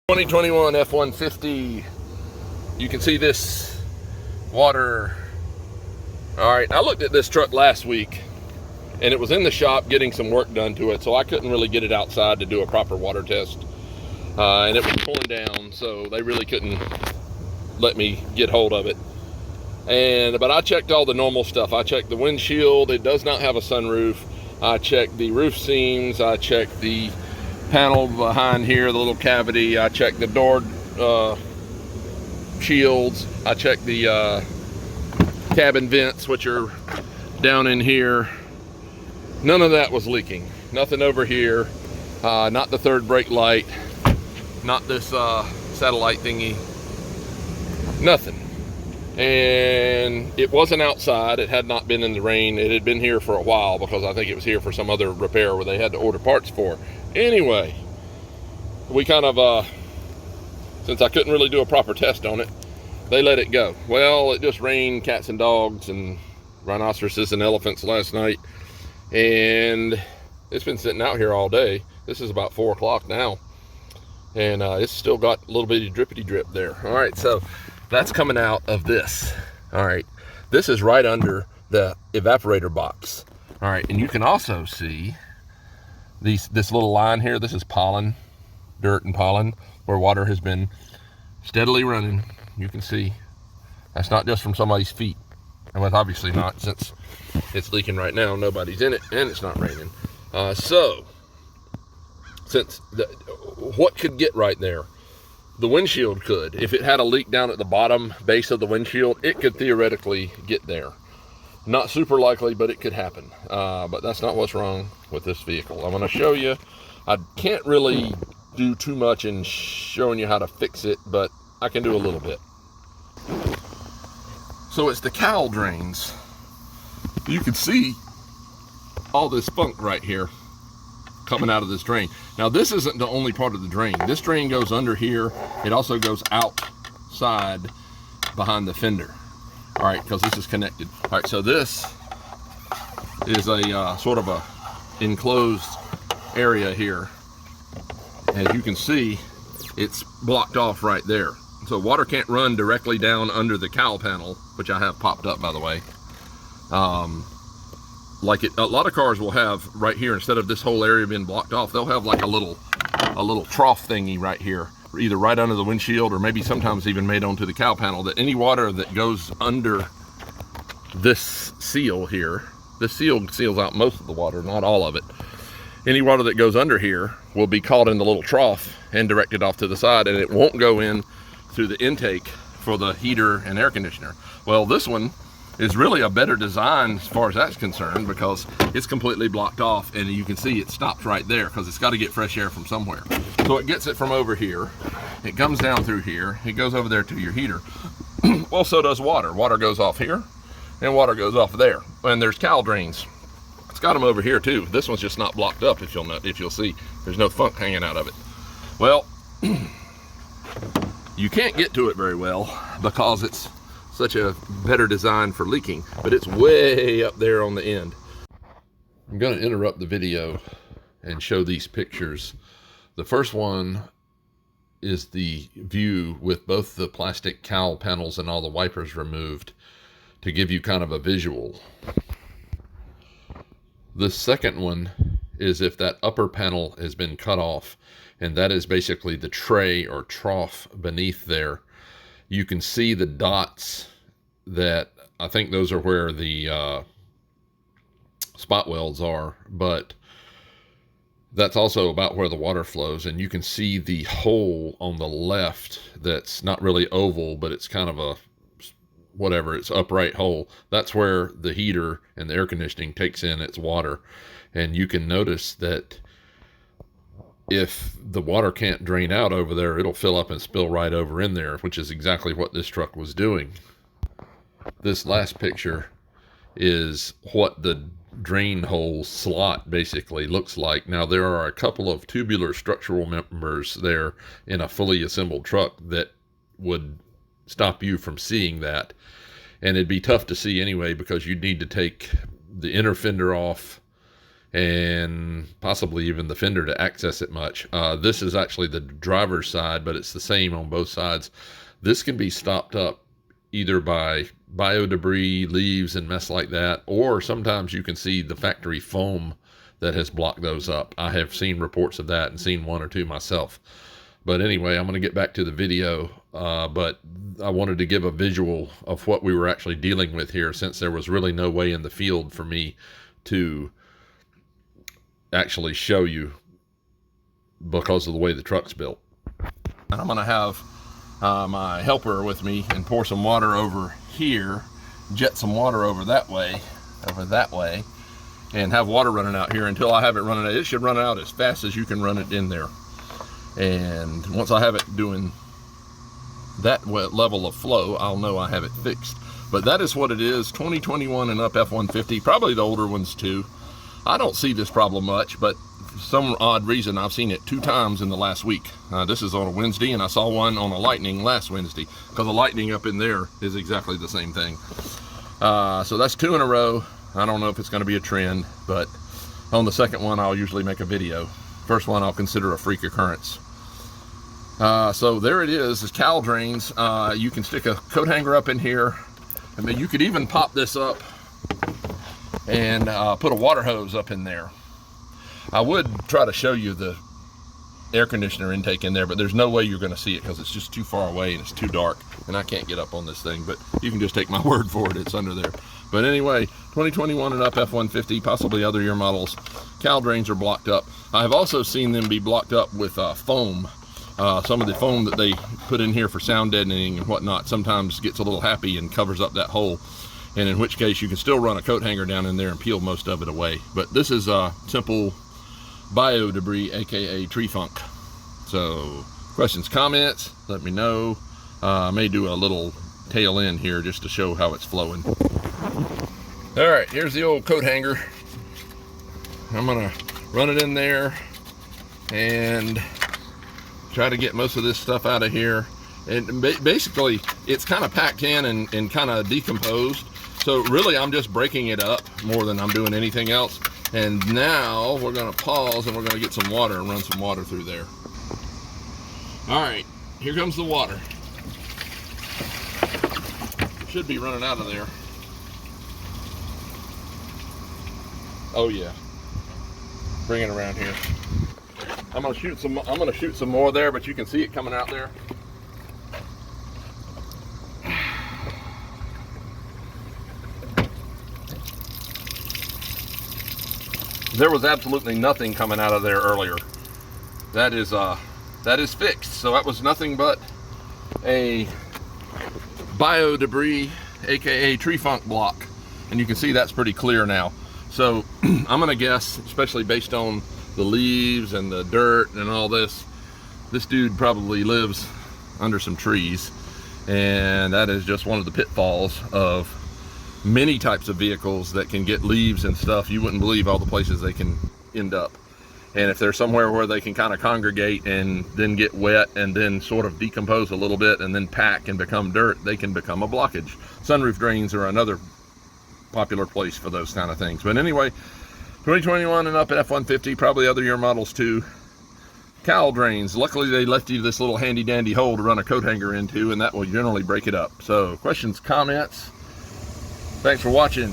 2021 F-150. You can see this water. All right, I looked at this truck last week and it was in the shop getting some work done to it, so I couldn't really get it outside to do a proper water test. And it was pulling down, so they really couldn't let me get hold of it. But I checked all the normal stuff. I checked the windshield. It does not have a sunroof. I checked the roof seams. I checked the panel behind here, the little cavity. I checked the door shields. I checked the cabin vents, which are down in here. None of that was leaking. Nothing over here. Not the third brake light. Not this satellite thingy. Nothing. And it wasn't outside. It had not been in the rain. It had been here for a while because I think it was here for some other repair where they had to order parts for. Anyway, we kind of, since I couldn't really do a proper test on it, they let it go. Well, it just rained cats and dogs and rhinoceroses and elephants last night. And it's been sitting out here all day. This is about 4 o'clock now. And it's still got a little bitty drippity drip there. All right, so that's coming out of this. All right, this is right under the evaporator box. All right, and you can also see this little line here. This is pollen, dirt and pollen, where water has been steadily running. You can see that's not just from somebody's feet. And well, obviously not, since it's leaking right now. Nobody's in it and it's not raining. What could get right there? The windshield could. If it had a leak down at the bottom base of the windshield, it could theoretically get there. Not super likely, but it could happen. But that's not what's wrong with this vehicle. I'm going to show you. I can't really do too much in showing you how to fix it, but I can do a little bit. So it's the cowl drains. You can see all this funk right here coming out of this drain. Now this isn't the only part of the drain. This drain goes under here. It also goes outside behind the fender. All right, because this is connected. All right, so this is a sort of a enclosed area here. As you can see, it's blocked off right there. So water can't run directly down under the cowl panel, which I have popped up, by the way. A lot of cars will have right here, instead of this whole area being blocked off, they'll have like a little trough thingy right here, either right under the windshield or maybe sometimes even made onto the cowl panel, that any water that goes under this seal here, this seal seals out most of the water, not all of it. Any water that goes under here will be caught in the little trough and directed off to the side, and it won't go in through the intake for the heater and air conditioner. Well, this one is really a better design as far as that's concerned, because it's completely blocked off, and you can see it stops right there because it's got to get fresh air from somewhere. So it gets it from over here, it comes down through here, it goes over there to your heater. Well, so does water. Water goes off here and water goes off there. And there's cowl drains. It's got them over here too. This one's just not blocked up. If you'll see, there's no funk hanging out of it. Well, you can't get to it very well because it's such a better design for leaking, but it's way up there on the end. I'm going to interrupt the video and show these pictures. The first one is the view with both the plastic cowl panels and all the wipers removed to give you kind of a visual. The second one is if that upper panel has been cut off, and that is basically the tray or trough beneath there. You can see the dots that, I think those are where the spot welds are, but that's also about where the water flows. And you can see the hole on the left that's not really oval, but it's kind of a whatever, it's upright hole. That's where the heater and the air conditioning takes in its water. And you can notice that if the water can't drain out over there, it'll fill up and spill right over in there, which is exactly what this truck was doing. This last picture is what the drain hole slot basically looks like. Now, there are a couple of tubular structural members there in a fully assembled truck that would stop you from seeing that. And it'd be tough to see anyway, because you'd need to take the inner fender off and possibly even the fender to access it much. This is actually the driver's side, but it's the same on both sides. This can be stopped up either by bio debris, leaves, and mess like that, or sometimes you can see the factory foam that has blocked those up. I have seen reports of that and seen one or two myself. But anyway, I'm going to get back to the video, but I wanted to give a visual of what we were actually dealing with here, since there was really no way in the field for me to actually show you because of the way the truck's built. And I'm going to have my helper with me and pour some water over here, jet some water over that way, and have water running out here until I have it running out. It should run out as fast as you can run it in there. And once I have it doing that level of flow, I'll know I have it fixed. But that is what it is. 2021 and up F-150, probably the older ones too. I don't see this problem much, but for some odd reason I've seen it 2 times in the last week. This is on a Wednesday, and I saw one on a Lightning last Wednesday, because the Lightning up in there is exactly the same thing. So that's 2 in a row. I don't know if it's going to be a trend, but on the second one I'll usually make a video. First one I'll consider a freak occurrence. So there it is Cowl drains. You can stick a coat hanger up in here. I mean, you could even pop this up and put a water hose up in there. I would try to show you the air conditioner intake in there, but there's no way you're going to see it because it's just too far away and it's too dark, and I can't get up on this thing, but you can just take my word for it, it's under there. But anyway, 2021 and up F-150, possibly other year models, cowl drains are blocked up. I have also seen them be blocked up with foam. Some of the foam that they put in here for sound deadening and whatnot sometimes gets a little happy and covers up that hole, and in which case you can still run a coat hanger down in there and peel most of it away. But this is simple bio debris, aka tree funk. So questions, comments, let me know. I may do a little tail end here just to show how it's flowing. All right, here's the old coat hanger. I'm gonna run it in there and try to get most of this stuff out of here. And basically it's kind of packed in and kind of decomposed, so really I'm just breaking it up more than I'm doing anything else. And now we're going to pause and we're going to get some water and run some water through there. All right, here comes the water. Should be running out of there. Oh yeah, bring it around here. I'm going to shoot some more there, but you can see it coming out there. There was absolutely nothing coming out of there earlier. That is fixed. So that was nothing but a bio debris, aka tree funk block, and you can see that's pretty clear now. So I'm gonna guess, especially based on the leaves and the dirt and all this dude probably lives under some trees, and that is just one of the pitfalls of many types of vehicles that can get leaves and stuff. You wouldn't believe all the places they can end up. And if they're somewhere where they can kind of congregate and then get wet and then sort of decompose a little bit and then pack and become dirt, they can become a blockage. Sunroof drains are another popular place for those kind of things. But anyway, 2021 and up at F-150, probably other year models too. Cowl drains, luckily they left you this little handy dandy hole to run a coat hanger into, and that will generally break it up. So questions, comments? Thanks for watching.